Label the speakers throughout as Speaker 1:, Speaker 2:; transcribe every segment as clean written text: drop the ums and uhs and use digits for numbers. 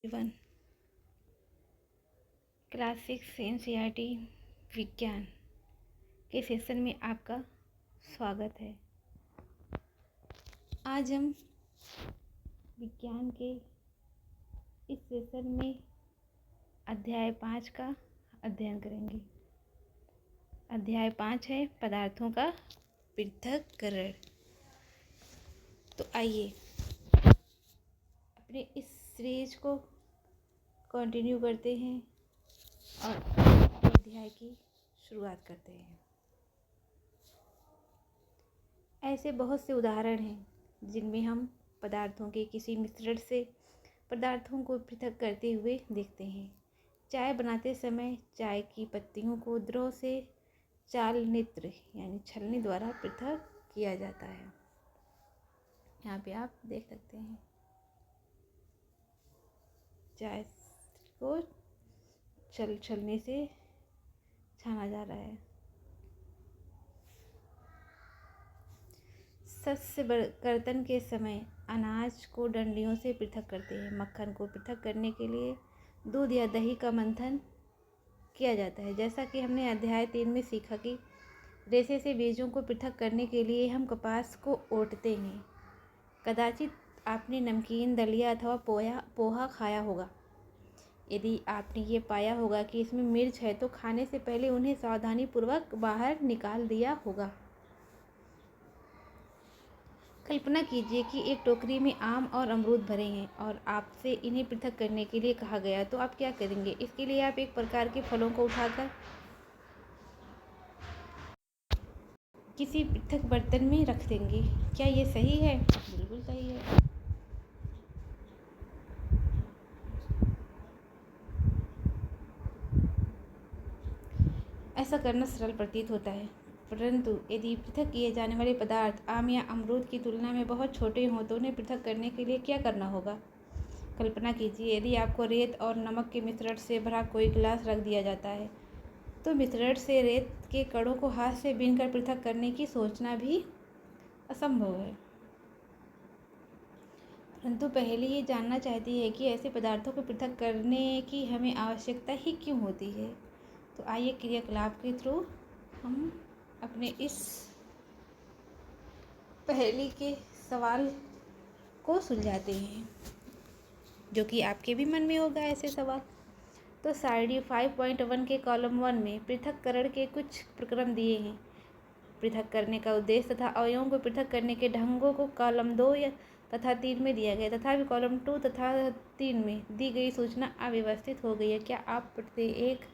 Speaker 1: One class 6 NCERT विज्ञान के session में आपका स्वागत है। आज हम विज्ञान के इस सेशन में अध्याय 5 का अध्ययन करेंगे। अध्याय 5 है पदार्थों का पृथक्करण। तो आइए अपने इस सीरीज को कंटिन्यू करते हैं और अध्याय की शुरुआत करते हैं। ऐसे बहुत से उदाहरण हैं जिनमें हम पदार्थों के किसी मिश्रण से पदार्थों को पृथक करते हुए देखते हैं। चाय बनाते समय चाय की पत्तियों को द्रव से चालनित्र यानी छलनी द्वारा पृथक किया जाता है। यहाँ पे आप देख सकते हैं चाय को छलनी से छाना जा रहा है। शस्य कर्तन के समय अनाज को डंडियों से पृथक करते हैं। मक्खन को पृथक करने के लिए दूध या दही का मंथन किया जाता है। जैसा कि हमने अध्याय 3 में सीखा कि रेशे से बीजों को पृथक करने के लिए हम कपास को ओटते हैं। कदाचित आपने नमकीन, दलिया अथवा पोहा खाया होगा। यदि आपने ये पाया होगा कि इसमें मिर्च है तो खाने से पहले उन्हें सावधानीपूर्वक बाहर निकाल दिया होगा। कल्पना कीजिए कि एक टोकरी में आम और अमरूद भरे हैं और आपसे इन्हें पृथक करने के लिए कहा गया, तो आप क्या करेंगे? इसके लिए आप एक प्रकार के फलों को उठाकर किसी पृथक बर्तन में रख देंगे। क्या ये सही है? बिल्कुल सही है। ऐसा करना सरल प्रतीत होता है, परंतु यदि पृथक किए जाने वाले पदार्थ आम या अमरूद की तुलना में बहुत छोटे हों तो उन्हें पृथक करने के लिए क्या करना होगा? कल्पना कीजिए यदि आपको रेत और नमक के मिश्रण से भरा कोई गिलास रख दिया जाता है, तो मिश्रण से रेत के कणों को हाथ से बीनकर पृथक करने की सोचना भी असंभव है। परंतु पहले ये जानना चाहती है कि ऐसे पदार्थों को पृथक करने की हमें आवश्यकता ही क्यों होती है। तो आइए क्रियाकलाप के थ्रू हम अपने इस पहेली के सवाल को सुलझाते हैं, जो कि आपके भी मन में होगा ऐसे सवाल। तो सारणी 5.1 के कॉलम 1 में पृथक्करण के कुछ प्रक्रम दिए हैं। पृथक करने का उद्देश्य तथा अवयवों को पृथक करने के ढंगों को कॉलम 2 तथा 3 में दिया गया तथा भी कॉलम 2 तथा 3 में दी गई सूचना अव्यवस्थित हो गई है। क्या आप प्रत्येक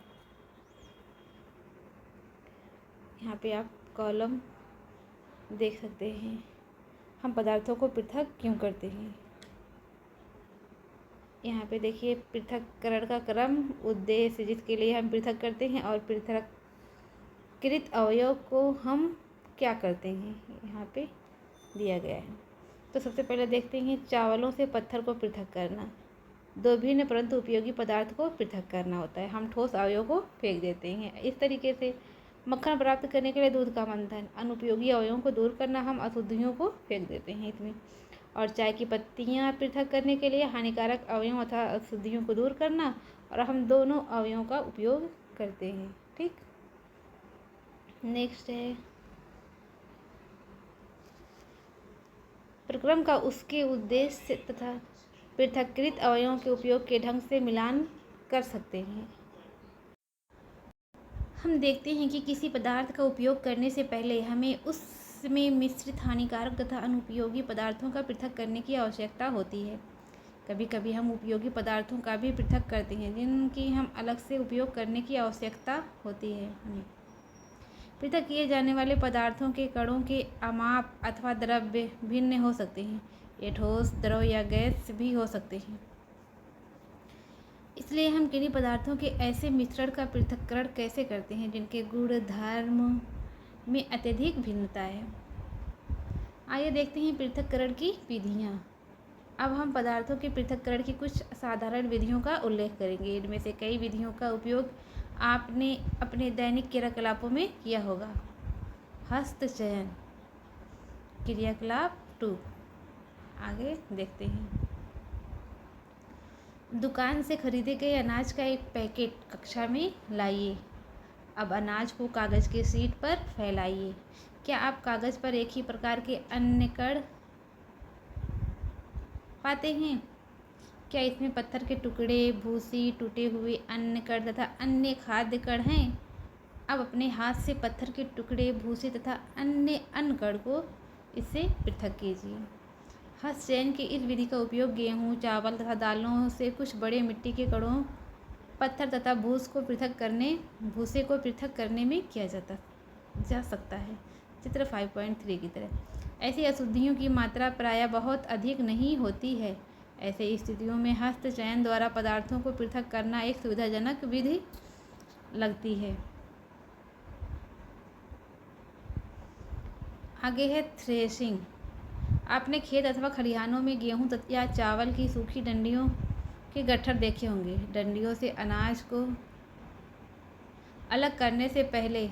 Speaker 1: यहाँ पे आप कॉलम देख सकते हैं। हम पदार्थों को पृथक क्यों करते हैं? यहाँ पे देखिए पृथक्करण का क्रम, उद्देश्य जिसके लिए हम पृथक करते हैं और पृथक्कृत अवयव को हम क्या करते हैं, यहाँ पे दिया गया है। तो सबसे पहले देखते हैं चावलों से पत्थर को पृथक करना। दो भिन्न परंतु उपयोगी पदार्थ को पृथक करना होता है। हम ठोस अवयव को फेंक देते हैं। इस तरीके से मक्खन प्राप्त करने के लिए दूध का मंथन। अनुपयोगी अवयवों को दूर करना, हम अशुद्धियों को फेंक देते हैं इसमें। और चाय की पत्तियां पृथक करने के लिए हानिकारक अवयवों अथवा अशुद्धियों को दूर करना, और हम दोनों अवयवों का उपयोग करते हैं। ठीक, नेक्स्ट है प्रक्रम का उसके उद्देश्य तथा पृथक्कृत अवयवों के उपयोग के ढंग से मिलान कर सकते हैं। हम देखते हैं कि किसी पदार्थ का उपयोग करने से पहले हमें उसमें मिश्रित हानिकारक तथा अनुपयोगी पदार्थों का पृथक करने की आवश्यकता होती है। कभी कभी हम उपयोगी पदार्थों का भी पृथक करते हैं जिनकी हम अलग से उपयोग करने की आवश्यकता होती है हमें। पृथक किए जाने वाले पदार्थों के कणों के अमाप अथवा द्रव्य भिन्न हो सकते हैं। ये ठोस, द्रव या गैस भी हो सकते हैं। इसलिए हम किन्हीं पदार्थों के ऐसे मिश्रण का पृथक्करण कैसे करते हैं जिनके गुणधर्म में अत्यधिक भिन्नता है। आइए देखते हैं पृथक्करण की विधियाँ। अब हम पदार्थों के पृथक्करण की कुछ साधारण विधियों का उल्लेख करेंगे। इनमें से कई विधियों का उपयोग आपने अपने दैनिक क्रियाकलापों में किया होगा। हस्तचयन, क्रियाकलाप 2, आगे देखते हैं। दुकान से खरीदे गए अनाज का एक पैकेट कक्षा में लाइए। अब अनाज को कागज़ के शीट पर फैलाइए। क्या आप कागज़ पर एक ही प्रकार के अन्य कण पाते हैं? क्या इसमें पत्थर के टुकड़े, भूसी, टूटे हुए अन्य कण तथा अन्य खाद्य कण हैं? अब अपने हाथ से पत्थर के टुकड़े, भूसे तथा अन्य कण को इससे पृथक कीजिए। हस्तचयन की इस विधि का उपयोग गेहूँ, चावल तथा दालों से कुछ बड़े मिट्टी के कणों, पत्थर तथा भूसे को पृथक करने में किया जा सकता है। चित्र 5.3 की तरह। ऐसी अशुद्धियों की मात्रा प्रायः बहुत अधिक नहीं होती है। ऐसे स्थितियों में हस्तचयन द्वारा पदार्थों को पृथक करना एक सुविधाजनक विधि लगती है। आगे है थ्रेशिंग। आपने खेत अथवा खलिहानों में गेहूँ या चावल की सूखी डंडियों के गट्ठर देखे होंगे। डंडियों से अनाज को अलग करने से पहले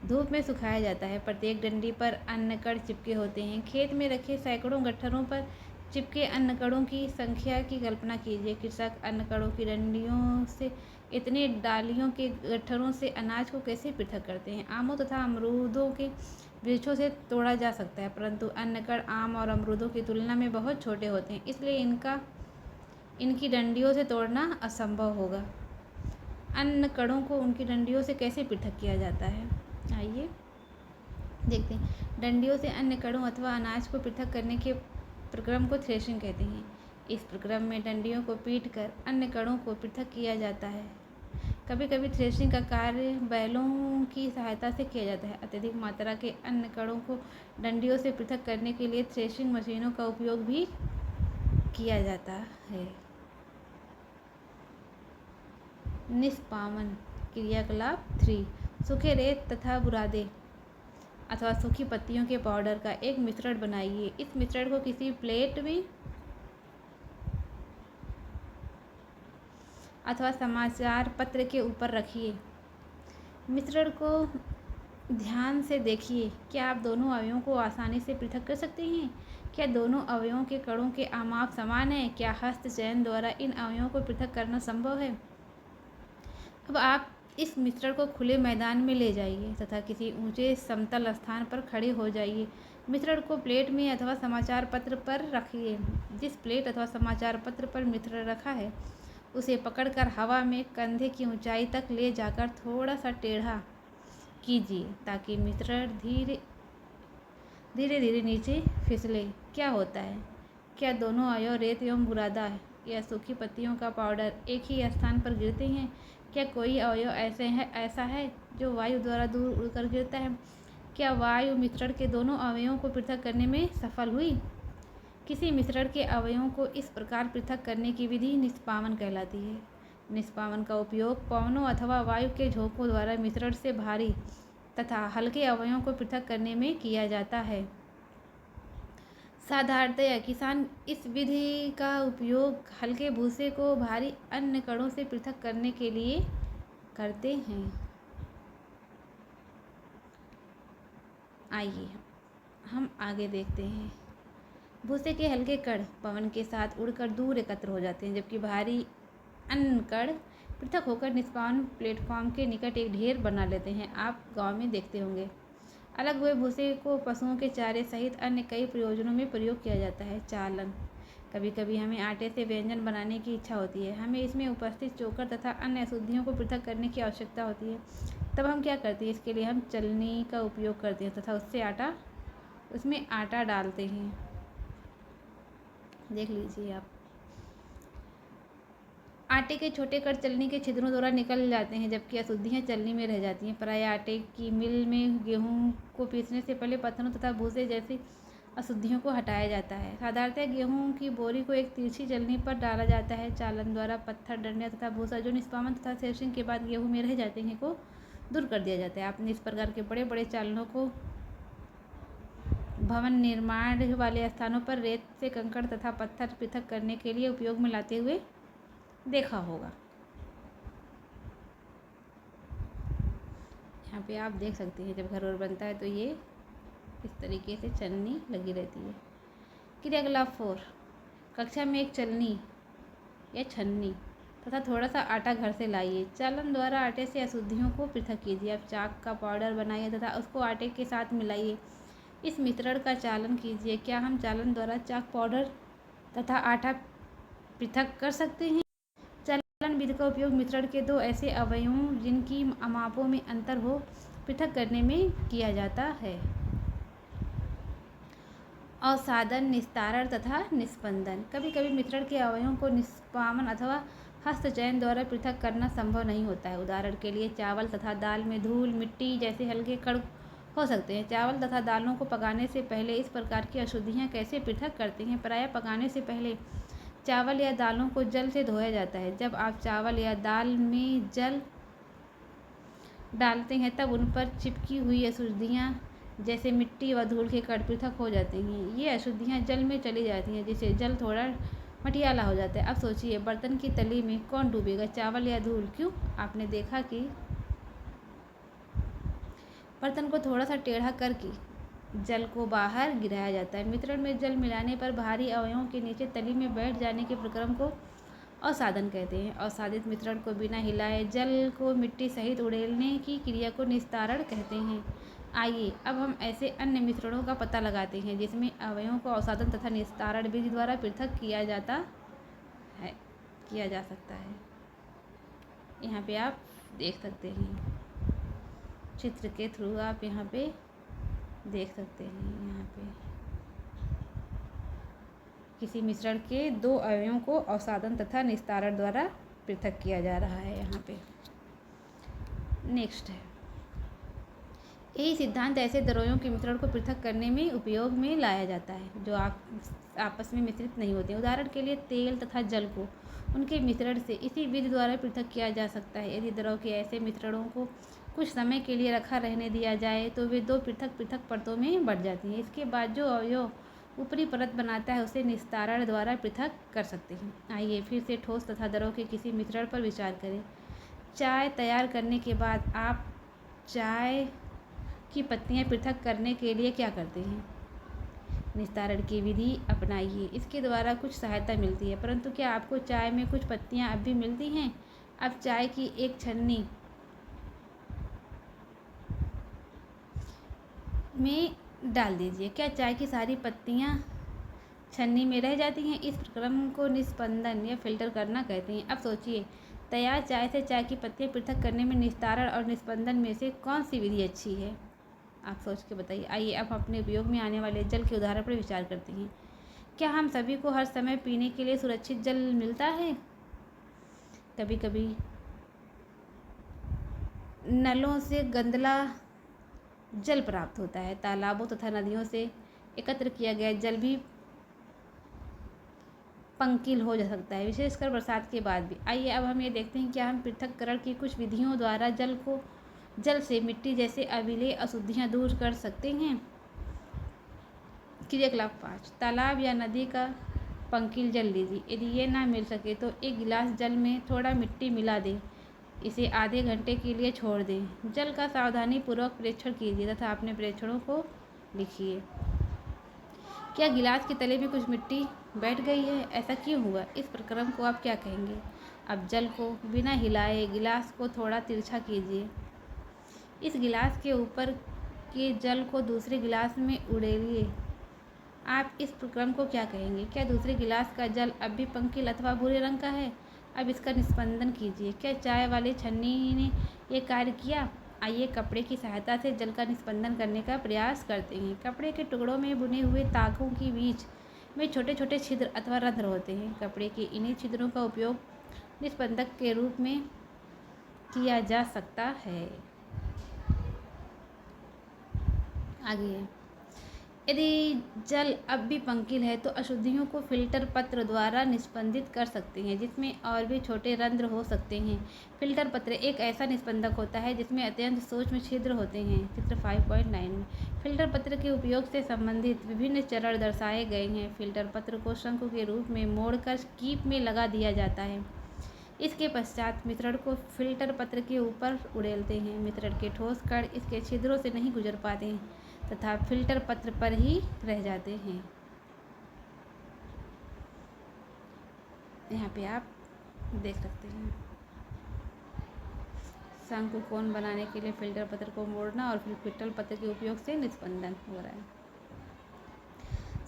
Speaker 1: धूप में सुखाया जाता है। प्रत्येक डंडी पर अन्न कण चिपके होते हैं। खेत में रखे सैकड़ों गट्ठरों पर चिपके अन्न कणों की संख्या की कल्पना कीजिए। कृषक अन्न कणों की डंडियों से इतने डालियों के गट्ठरों से अनाज को कैसे पृथक करते हैं? आमों तथा अमरूदों के वृक्षों से तोड़ा जा सकता है, परंतु अन्न कण आम और अमरूदों की तुलना में बहुत छोटे होते हैं, इसलिए इनकी डंडियों से तोड़ना असंभव होगा। अन्न कणों को उनकी डंडियों से कैसे पृथक किया जाता है, आइए देखते हैं। डंडियों से अन्य कणों अथवा अनाज को पृथक करने के प्रक्रम को थ्रेशिंग कहते हैं। इस प्रक्रम में डंडियों को पीटकर अन्य कणों को पृथक किया जाता है। कभी कभी थ्रेशिंग का कार्य बैलों की सहायता से किया जाता है। अत्यधिक मात्रा के अन्य कणों को डंडियों से पृथक करने के लिए थ्रेशिंग मशीनों का उपयोग भी किया जाता है। निष्पामन क्रियाकलाप 3। सूखे रेत तथा बुरादे अथवा सूखी पत्तियों के पाउडर का एक मिश्रण बनाइए। इस मिश्रण को किसी प्लेट में अथवा समाचार पत्र के ऊपर रखिए। मिश्रण को ध्यान से देखिए। क्या आप दोनों अवयवों को आसानी से पृथक कर सकते हैं? क्या दोनों अवयवों के कणों के माप समान हैं? क्या हस्तचयन द्वारा इन अवयवों को पृथक करना संभव है? अब आप इस मिश्रण को खुले मैदान में ले जाइए तथा किसी ऊंचे समतल स्थान पर खड़े हो जाइए। मिश्रण को प्लेट में अथवा समाचार पत्र पर रखिए। जिस प्लेट अथवा समाचार पत्र पर मिश्रण रखा है उसे पकड़कर हवा में कंधे की ऊंचाई तक ले जाकर थोड़ा सा टेढ़ा कीजिए ताकि मिश्रण धीरे धीरे नीचे फिसले। क्या होता है? क्या दोनों अवयव रेत एवं बुरादा या सूखी पत्तियों का पाउडर एक ही स्थान पर गिरते हैं? क्या कोई अवयव ऐसा है जो वायु द्वारा दूर उड़कर गिरता है? क्या वायु मिश्रण के दोनों अवयवों को पृथक करने में सफल हुई? किसी मिश्रण के अवयवों को इस प्रकार पृथक करने की विधि निष्पामन कहलाती है। निष्पामन का उपयोग पवनों अथवा वायु के झोंकों द्वारा मिश्रण से भारी तथा हल्के अवयवों को पृथक करने में किया जाता है। साधारणतया किसान इस विधि का उपयोग हल्के भूसे को भारी अन्य कणों से पृथक करने के लिए करते हैं। आइए हम आगे देखते हैं। भूसे के हल्के कण पवन के साथ उड़कर दूर एकत्र हो जाते हैं, जबकि भारी अन्य कण पृथक होकर निष्पादन प्लेटफॉर्म के निकट एक ढेर बना लेते हैं। आप गांव में देखते होंगे। अलग हुए भूसे को पशुओं के चारे सहित अन्य कई प्रयोजनों में प्रयोग किया जाता है। चालन। कभी कभी हमें आटे से व्यंजन बनाने की इच्छा होती है। हमें इसमें उपस्थित चोकर तथा अन्य अशुद्धियों को पृथक करने की आवश्यकता होती है। तब हम क्या करते हैं? इसके लिए हम चलनी का उपयोग करते हैं तथा उसमें आटा डालते हैं। देख लीजिए आप। आटे के छोटे कण चलनी के छिद्रों द्वारा निकल जाते हैं, जबकि अशुद्धियाँ चलनी में रह जाती हैं। प्रायः आटे की मिल में गेहूँ को पीसने से पहले पत्थरों तथा भूसे जैसी अशुद्धियों को हटाया जाता है। साधारणतः गेहूँ की बोरी को एक तिरछी चलनी पर डाला जाता है। चालन द्वारा पत्थर, डंडियाँ तथा भूसा जो निष्पादन तथा थ्रेशिंग के बाद गेहूँ में रह जाते हैं को दूर कर दिया जाता है। आपने इस प्रकार के बड़े बड़े चालनों को भवन निर्माण वाले स्थानों पर रेत से कंकड़ तथा पत्थर पृथक करने के लिए उपयोग में लाते हुए देखा होगा। यहाँ पे आप देख सकते हैं जब घर और बनता है तो ये इस तरीके से चलनी लगी रहती है। क्रियाकलाप 4। कक्षा में एक चलनी या छन्नी तथा थोड़ा सा आटा घर से लाइए। चालन द्वारा आटे से अशुद्धियों को पृथक कीजिए। अब चाक का पाउडर बनाइए तथा उसको आटे के साथ मिलाइए। इस मिश्रण का चालन कीजिए। क्या हम चालन द्वारा चाक पाउडर तथा आटा पृथक कर सकते हैं? चालन विधि का उपयोग मिश्रण के दो ऐसे अवयवों जिनकी मापों में अंतर हो पृथक करने में किया जाता है। अवसादन, निस्तारण तथा निस्पंदन। कभी कभी मिश्रण के अवयवों को निष्पादन अथवा हस्तचयन द्वारा पृथक करना संभव नहीं होता है। उदाहरण के लिए चावल तथा दाल में धूल, मिट्टी जैसे हल्के कण हो सकते हैं। चावल तथा दालों को पकाने से पहले इस प्रकार की अशुद्धियाँ कैसे पृथक करते हैं? प्रायः पकाने से पहले चावल या दालों को जल से धोया जाता है। जब आप चावल या दाल में जल डालते हैं तब उन पर चिपकी हुई अशुद्धियाँ जैसे मिट्टी व धूल के कण पृथक हो जाते हैं। ये अशुद्धियाँ जल में चली जाती हैं जिससे जल थोड़ा मटियाला हो जाता है। अब सोचिए, बर्तन की तली में कौन डूबेगा, चावल या धूल? क्यों? आपने देखा कि बर्तन को थोड़ा सा टेढ़ा करके जल को बाहर गिराया जाता है। मिश्रण में जल मिलाने पर बाहरी अवयवों के नीचे तली में बैठ जाने के प्रक्रम को अवसादन कहते हैं। अवसादित मिश्रण को बिना हिलाए जल को मिट्टी सहित उड़ेलने की क्रिया को निस्तारण कहते हैं। आइए अब हम ऐसे अन्य मिश्रणों का पता लगाते हैं जिसमें अवयवों को अवसादन तथा निस्तारण विधि द्वारा पृथक किया जा सकता है। यहाँ पे आप देख सकते हैं, चित्र के थ्रू आप यहाँ पे देख सकते हैं। यहाँ पे किसी मिश्रण के दो अवयवों को अवसादन तथा निस्तारण द्वारा पृथक किया जा रहा है। यहाँ पे नेक्स्ट है, यही सिद्धांत ऐसे द्रव्यों के मिश्रण को पृथक करने में उपयोग में लाया जाता है जो आपस में मिश्रित नहीं होते। उदाहरण के लिए तेल तथा जल को उनके मिश्रण से इसी विधि द्वारा पृथक किया जा सकता है। यदि द्रव के ऐसे मिश्रणों को कुछ समय के लिए रखा रहने दिया जाए तो वे दो पृथक पृथक परतों में बढ़ जाती हैं। इसके बाद जो अवयव ऊपरी परत बनाता है उसे निस्तारण द्वारा पृथक कर सकते हैं। आइए फिर से ठोस तथा द्रव के किसी मिश्रण पर विचार करें। चाय तैयार करने के बाद आप चाय की पत्तियां पृथक करने के लिए क्या करते हैं? निस्तारण की विधि अपनाइए। इसके द्वारा कुछ सहायता मिलती है, परंतु क्या आपको चाय में कुछ पत्तियां अब भी मिलती हैं? अब चाय की एक छन्नी में डाल दीजिए। क्या चाय की सारी पत्तियां छन्नी में रह जाती हैं? इस प्रक्रम को निस्पंदन या फिल्टर करना कहते हैं। अब सोचिए, तैयार चाय से चाय की पत्तियां पृथक करने में निस्तारण और निस्पंदन में से कौन सी विधि अच्छी है? आप सोच के बताइए। आइए अब अपने उपयोग में आने वाले जल के उदाहरण पर विचार करते हैं। क्या हम सभी को हर समय पीने के लिए सुरक्षित जल मिलता है? कभी कभी नलों से गंदला जल प्राप्त होता है। तालाबों तथा नदियों से एकत्र किया गया जल भी पंकिल हो जा सकता है, विशेषकर बरसात के बाद भी। आइए अब हम ये देखते हैं क्या हम पृथक्करण की कुछ विधियों द्वारा जल से मिट्टी जैसे अविलेय अशुद्धियाँ दूर कर सकते हैं। क्रियाकलाप 5, तालाब या नदी का पंकिल जल लीजिए। यदि ये ना मिल सके तो एक गिलास जल में थोड़ा मिट्टी मिला दें। इसे आधे घंटे के लिए छोड़ दें। जल का सावधानीपूर्वक परीक्षण कीजिए तथा अपने परीक्षणों को लिखिए। क्या गिलास के तले में कुछ मिट्टी बैठ गई है? ऐसा क्यों हुआ? इस प्रक्रम को आप क्या कहेंगे? अब जल को बिना हिलाए गिलास को थोड़ा तिरछा कीजिए। इस गिलास के ऊपर के जल को दूसरे गिलास में उड़ेलिए। आप इस प्रक्रम को क्या कहेंगे? क्या दूसरे गिलास का जल अब भी पंकिल अथवा भूरे रंग का है? अब इसका निस्पंदन कीजिए। क्या चाय वाले छन्नी ने यह कार्य किया? आइए कपड़े की सहायता से जल का निस्पंदन करने का प्रयास करते हैं। कपड़े के टुकड़ों में बुने हुए ताकों के बीच में छोटे छोटे छिद्र अथवा रंध्र होते हैं। कपड़े के इन्हीं छिद्रों का उपयोग निस्पंदक के रूप में किया जा सकता है। आगे, यदि जल अब भी पंकिल है तो अशुद्धियों को फिल्टर पत्र द्वारा निस्पंदित कर सकते हैं जिसमें और भी छोटे रंध्र हो सकते हैं। फिल्टर पत्र एक ऐसा निस्पंदक होता है जिसमें अत्यंत सूक्ष्म छिद्र होते हैं। चित्र 5.9 में फिल्टर पत्र के उपयोग से संबंधित विभिन्न चरण दर्शाए गए हैं। फिल्टर पत्र को शंकु के रूप में मोड़कर कीप में लगा दिया जाता है। इसके पश्चात मिश्रण को फिल्टर पत्र के ऊपर उड़ेलते हैं। मिश्रण के ठोस कण इसके छिद्रों से नहीं गुजर पाते हैं तथा फिल्टर पत्र पर ही रह जाते हैं। यहाँ पे आप देख सकते हैं। शंकु कोण बनाने के लिए फिल्टर पत्र को मोड़ना और फिर पित्तल पत्र के उपयोग से निस्पंदन हो रहा है।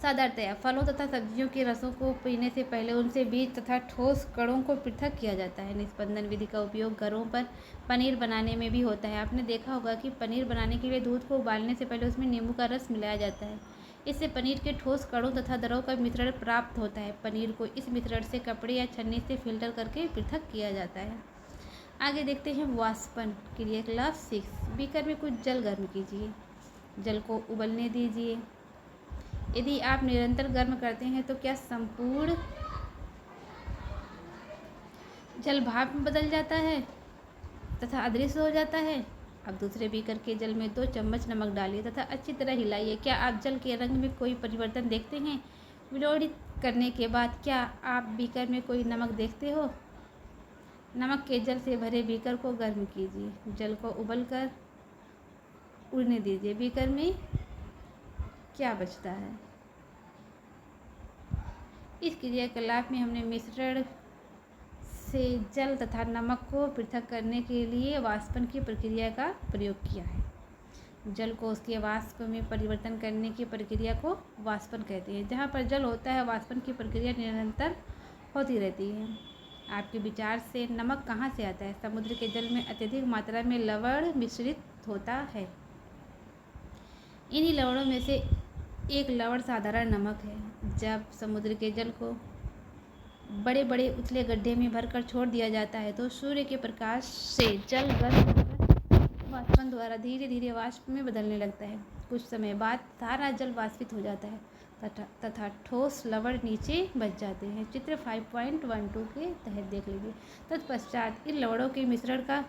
Speaker 1: साधारणतया फलों तथा सब्जियों के रसों को पीने से पहले उनसे बीज तथा ठोस कणों को पृथक किया जाता है। निस्पंदन विधि का उपयोग घरों पर पनीर बनाने में भी होता है। आपने देखा होगा कि पनीर बनाने के लिए दूध को उबालने से पहले उसमें नींबू का रस मिलाया जाता है। इससे पनीर के ठोस कणों तथा द्रव का मिश्रण प्राप्त होता है। पनीर को इस मिश्रण से कपड़े या छन्नी से फिल्टर करके पृथक किया जाता है। आगे देखते हैं वाष्पन क्रियाकलाप 6। बीकर में कुछ जल गर्म कीजिए। जल को उबलने दीजिए। यदि आप निरंतर गर्म करते हैं तो क्या संपूर्ण जल भाप में बदल जाता है तथा अदृश्य हो जाता है। अब दूसरे बीकर के जल में 2 चम्मच नमक डालिए तथा अच्छी तरह हिलाइए। क्या आप जल के रंग में कोई परिवर्तन देखते हैं? विलोड़ित करने के बाद क्या आप बीकर में कोई नमक देखते हो? नमक के जल से भरे बीकर को गर्म कीजिए। जल को उबलकर उड़ने दीजिए। बीकर में क्या बचता है? इस क्रियाकलाप में हमने मिश्रण से जल तथा नमक को पृथक करने के लिए वाष्पन की प्रक्रिया का प्रयोग किया है। जल को उसके वाष्प में परिवर्तन करने की प्रक्रिया को वाष्पन कहते हैं। जहाँ पर जल होता है वाष्पन की प्रक्रिया निरंतर होती रहती है। आपके विचार से नमक कहाँ से आता है? समुद्र के जल में अत्यधिक मात्रा में लवण मिश्रित होता है। इन्हीं लवणों में से एक लवण साधारण नमक है। जब समुद्र के जल को बड़े बड़े उथले गड्ढे में भरकर छोड़ दिया जाता है तो सूर्य के प्रकाश से जल गर्म होकर वाष्पन द्वारा धीरे धीरे वाष्प में बदलने लगता है। कुछ समय बाद सारा जल वाष्पित हो जाता है तथा ठोस लवण नीचे बच जाते हैं। चित्र 5.12 के तहत देख लीजिए। तत्पश्चात इन लवणों के मिश्रण का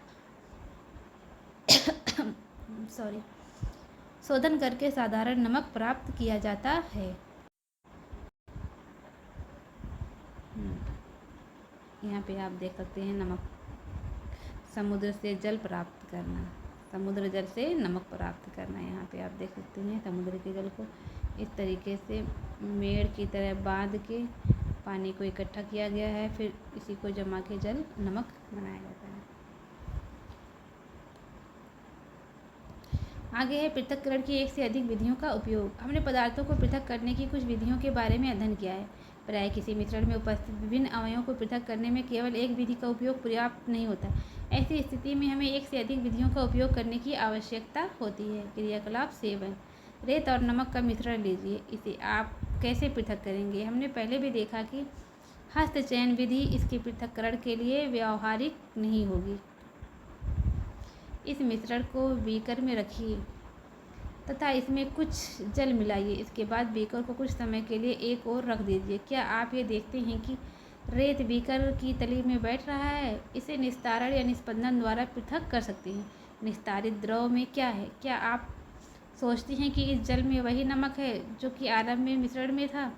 Speaker 1: शोधन करके साधारण नमक प्राप्त किया जाता है। यहाँ पे आप देख सकते हैं नमक समुद्र से जल प्राप्त करना, समुद्र जल से नमक प्राप्त करना। यहाँ पे आप देख सकते हैं समुद्र के जल को इस तरीके से मेड़ की तरह बांध के पानी को इकट्ठा किया गया है, फिर इसी को जमा के जल नमक बनाया जाता है। आगे है पृथक्करण की एक से अधिक विधियों का उपयोग। हमने पदार्थों को पृथक करने की कुछ विधियों के बारे में अध्ययन किया है। प्राय किसी मिश्रण में उपस्थित विभिन्न अवयवों को पृथक करने में केवल एक विधि का उपयोग पर्याप्त नहीं होता। ऐसी स्थिति में हमें एक से अधिक विधियों का उपयोग करने की आवश्यकता होती है। क्रियाकलाप 7। रेत और नमक का मिश्रण लीजिए। इसे आप कैसे पृथक करेंगे? हमने पहले भी देखा कि हस्तचयन विधि इसके पृथक्करण के लिए व्यावहारिक नहीं होगी। इस मिश्रण को बीकर में रखिए तथा इसमें कुछ जल मिलाइए। इसके बाद बीकर को कुछ समय के लिए एक ओर रख दीजिए। क्या आप ये देखते हैं कि रेत बीकर की तली में बैठ रहा है? इसे निस्तारण या निस्पंदन द्वारा पृथक कर सकते हैं। निस्तारित द्रव में क्या है? क्या आप सोचते हैं कि इस जल में वही नमक है जो कि आरंभ में मिश्रण में था?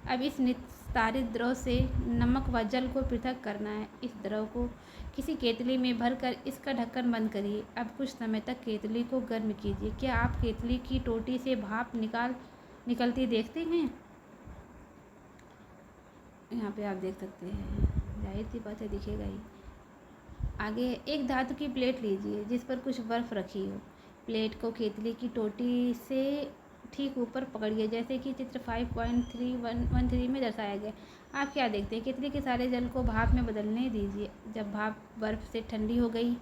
Speaker 1: अब इस निस्तारित द्रव से नमक व जल को पृथक करना है। इस द्रव को किसी केतली में भरकर इसका ढक्कन बंद करिए। अब कुछ समय तक केतली को गर्म कीजिए। क्या आप केतली की टोटी से भाप निकलती देखते हैं? यहाँ पे आप देख सकते हैं, जाहिर सी बात है दिखेगा ही। आगे एक धातु की प्लेट लीजिए जिस पर कुछ बर्फ रखी हो। प्लेट को केतली की टोटी से ठीक ऊपर पकड़िए जैसे कि चित्र 5.313 में दर्शाया गया। आप क्या देखते हैं? केतली के सारे जल को भाप में बदलने दीजिए। जब भाप बर्फ से ठंडी हो गई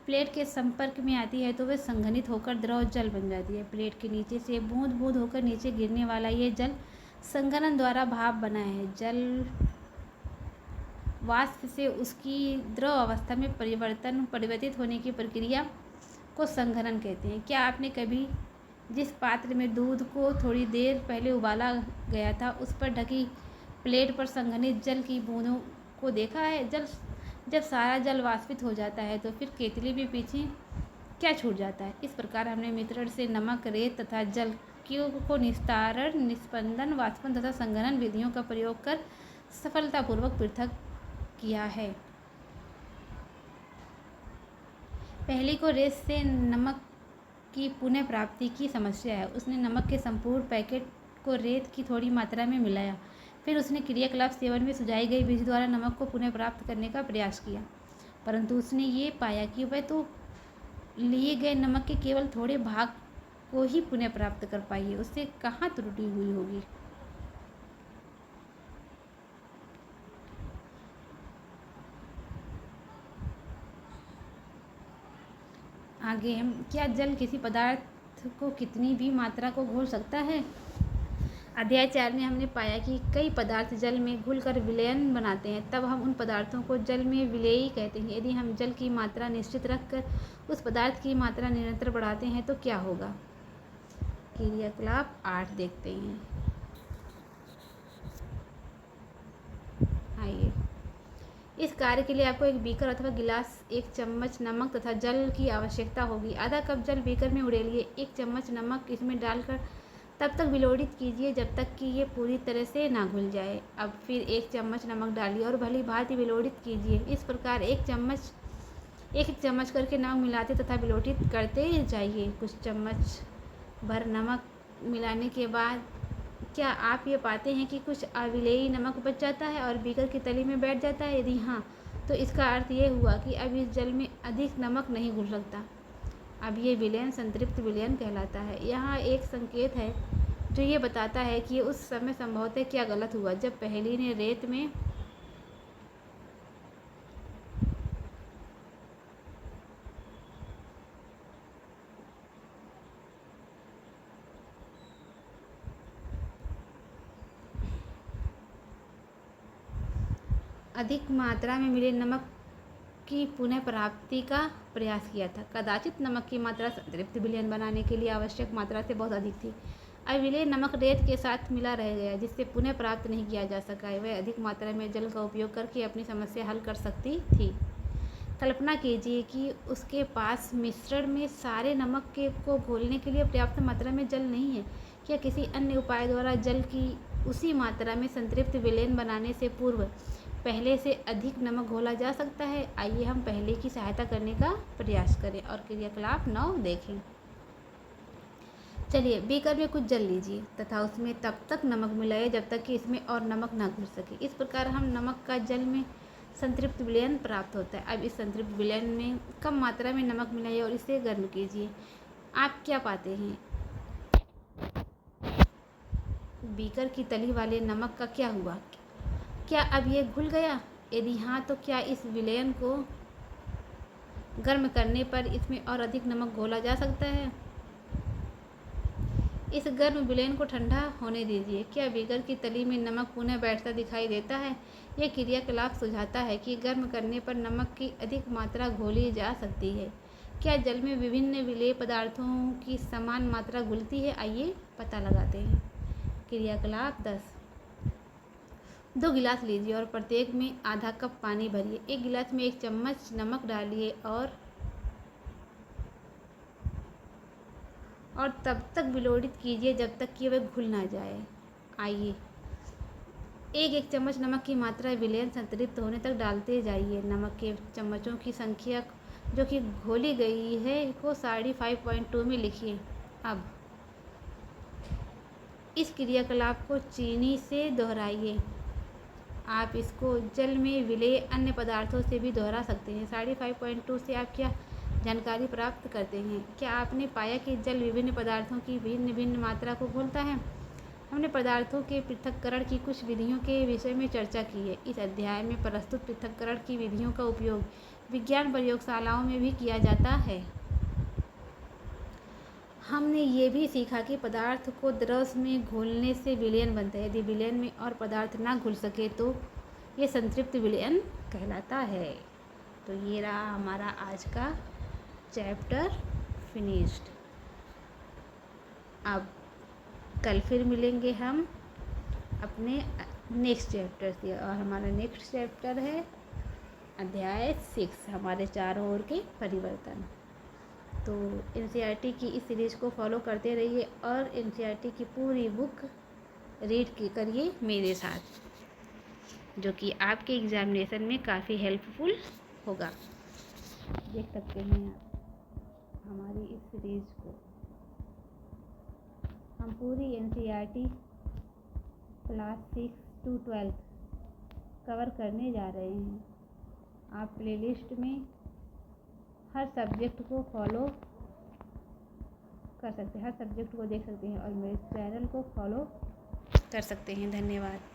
Speaker 1: प्लेट के संपर्क में आती है तो वह संघनित होकर द्रव जल बन जाती है। प्लेट के नीचे से बूंद बूंद होकर नीचे गिरने वाला ये जल संघनन द्वारा भाप बना है। जल वाष्प से उसकी द्रव अवस्था में परिवर्तित होने की प्रक्रिया को संघनन कहते हैं। क्या आपने कभी जिस पात्र में दूध को थोड़ी देर पहले उबाला गया था उस पर ढकी प्लेट पर संघनित जल की बूंदों को देखा है? जब सारा जल वाष्पित हो जाता है तो फिर केतली में पीछे क्या छूट जाता है? इस प्रकार हमने मिश्रण से नमक, रेत तथा जल को निस्तारण, निस्पंदन, वाष्पन तथा संघनन विधियों का प्रयोग कर सफलतापूर्वक पृथक किया है। पहली को रेत से नमक की पुनः प्राप्ति की समस्या है। उसने नमक के संपूर्ण पैकेट को रेत की थोड़ी मात्रा में मिलाया, फिर उसने क्रियाकलाप 7 में सुझाई गई विधि द्वारा नमक को पुनः प्राप्त करने का प्रयास किया, परंतु उसने ये पाया कि वह तो लिए गए नमक के केवल थोड़े भाग को ही पुनः प्राप्त कर पाई है, उससे कहाँ त्रुटि हुई होगी। आगे हम, क्या जल किसी पदार्थ को कितनी भी मात्रा को घोल सकता है। अध्याय 4 में हमने पाया कि कई पदार्थ जल में घुलकर विलयन बनाते हैं, तब हम उन पदार्थों को जल में विलेयी कहते हैं। यदि हम जल की मात्रा निश्चित रखकर उस पदार्थ की मात्रा निरंतर बढ़ाते हैं तो क्या होगा। क्रियाकलाप 8 देखते हैं। आइए, इस कार्य के लिए आपको एक बीकर अथवा गिलास, 1 चम्मच नमक तथा जल की आवश्यकता होगी। आधा कप जल बीकर में उड़ेलिए, 1 चम्मच नमक इसमें डालकर तब तक विलोड़ित कीजिए जब तक कि ये पूरी तरह से ना घुल जाए। अब फिर 1 चम्मच नमक डालिए और भली भांति विलोड़ित कीजिए। इस प्रकार एक चम्मच करके नमक मिलाते तथा विलोड़ित करते जाइए। कुछ चम्मच भर नमक मिलाने के बाद क्या आप ये पाते हैं कि कुछ अविलेयी नमक बच जाता है और बीकर की तली में बैठ जाता है। यदि हाँ, तो इसका अर्थ ये हुआ कि अब इस जल में अधिक नमक नहीं घुल सकता। अब ये विलयन संतृप्त विलयन कहलाता है। यहाँ एक संकेत है जो ये बताता है कि उस समय संभवतः क्या गलत हुआ जब पहेली ने रेत में अधिक मात्रा में मिले नमक की पुनः प्राप्ति का प्रयास किया था। कदाचित नमक की मात्रा संतृप्त विलयन बनाने के लिए आवश्यक मात्रा से बहुत अधिक थी। अविलेय नमक रेत के साथ मिला रह गया जिससे पुनः प्राप्त नहीं किया जा सका। वह अधिक मात्रा में जल का उपयोग करके अपनी समस्या हल कर सकती थी। कल्पना कीजिए कि उसके पास मिश्रण में सारे नमक को घोलने के लिए पर्याप्त मात्रा में जल नहीं है। क्या किसी अन्य उपाय द्वारा जल की उसी मात्रा में संतृप्त विलयन बनाने से पूर्व पहले से अधिक नमक घोला जा सकता है। आइए हम पहले की सहायता करने का प्रयास करें और क्रियाकलाप 9 देखें। चलिए, बीकर में कुछ जल लीजिए तथा उसमें तब तक नमक मिलाइए जब तक कि इसमें और नमक ना घुल सके। इस प्रकार हम नमक का जल में संतृप्त विलयन प्राप्त होता है। अब इस संतृप्त विलयन में कम मात्रा में नमक मिलाइए और इसे गर्म कीजिए। आप क्या पाते हैं, बीकर की तली वाले नमक का क्या हुआ। क्या अब ये घुल गया। यदि हाँ, तो क्या इस विलयन को गर्म करने पर इसमें और अधिक नमक घोला जा सकता है। इस गर्म विलयन को ठंडा होने दीजिए। क्या बीकर की तली में नमक पुनः बैठता दिखाई देता है। यह क्रियाकलाप सुझाता है कि गर्म करने पर नमक की अधिक मात्रा घोली जा सकती है। क्या जल में विभिन्न विलेय पदार्थों की समान मात्रा घुलती है। आइए पता लगाते हैं। क्रियाकलाप 10। 2 गिलास लीजिए और प्रत्येक में आधा कप पानी भरिए। 1 गिलास में 1 चम्मच नमक डालिए और तब तक विलोड़ित कीजिए जब तक कि वह घुल ना जाए। आइए, 1 चम्मच नमक की मात्रा विलयन संतृप्त होने तक डालते जाइए। नमक के चम्मचों की संख्या जो कि घोली गई है को 5.2 में लिखिए। अब इस क्रियाकलाप को चीनी से दोहराइए। आप इसको जल में विलेय अन्य पदार्थों से भी दोहरा सकते हैं। 5.2 से आप क्या जानकारी प्राप्त करते हैं। क्या आपने पाया कि जल विभिन्न पदार्थों की भिन्न भिन्न मात्रा को घोलता है। हमने पदार्थों के पृथक्करण की कुछ विधियों के विषय में चर्चा की है। इस अध्याय में प्रस्तुत पृथक्करण की विधियों का उपयोग विज्ञान प्रयोगशालाओं में भी किया जाता है। हमने ये भी सीखा कि पदार्थ को द्रव में घोलने से विलयन बनता है। यदि विलयन में और पदार्थ ना घुल सके तो ये संतृप्त विलयन कहलाता है। तो ये रहा हमारा आज का चैप्टर फिनिश्ड। अब कल फिर मिलेंगे हम अपने नेक्स्ट चैप्टर से और हमारा नेक्स्ट चैप्टर है अध्याय 6, हमारे चारों ओर के परिवर्तन। तो एनसीईआरटी की इस सीरीज़ को फॉलो करते रहिए और एनसीईआरटी की पूरी बुक रीड करिए मेरे साथ, जो कि आपके एग्ज़ामिनेशन में काफ़ी हेल्पफुल होगा। देख सकते हैं आप हमारी इस सीरीज़ को। हम पूरी NCERT class 6 to 12th cover करने जा रहे हैं। आप प्लेलिस्ट में हर सब्जेक्ट को फॉलो कर सकते हैं, हर सब्जेक्ट को देख सकते हैं और मेरे चैनल को फॉलो कर सकते हैं। धन्यवाद।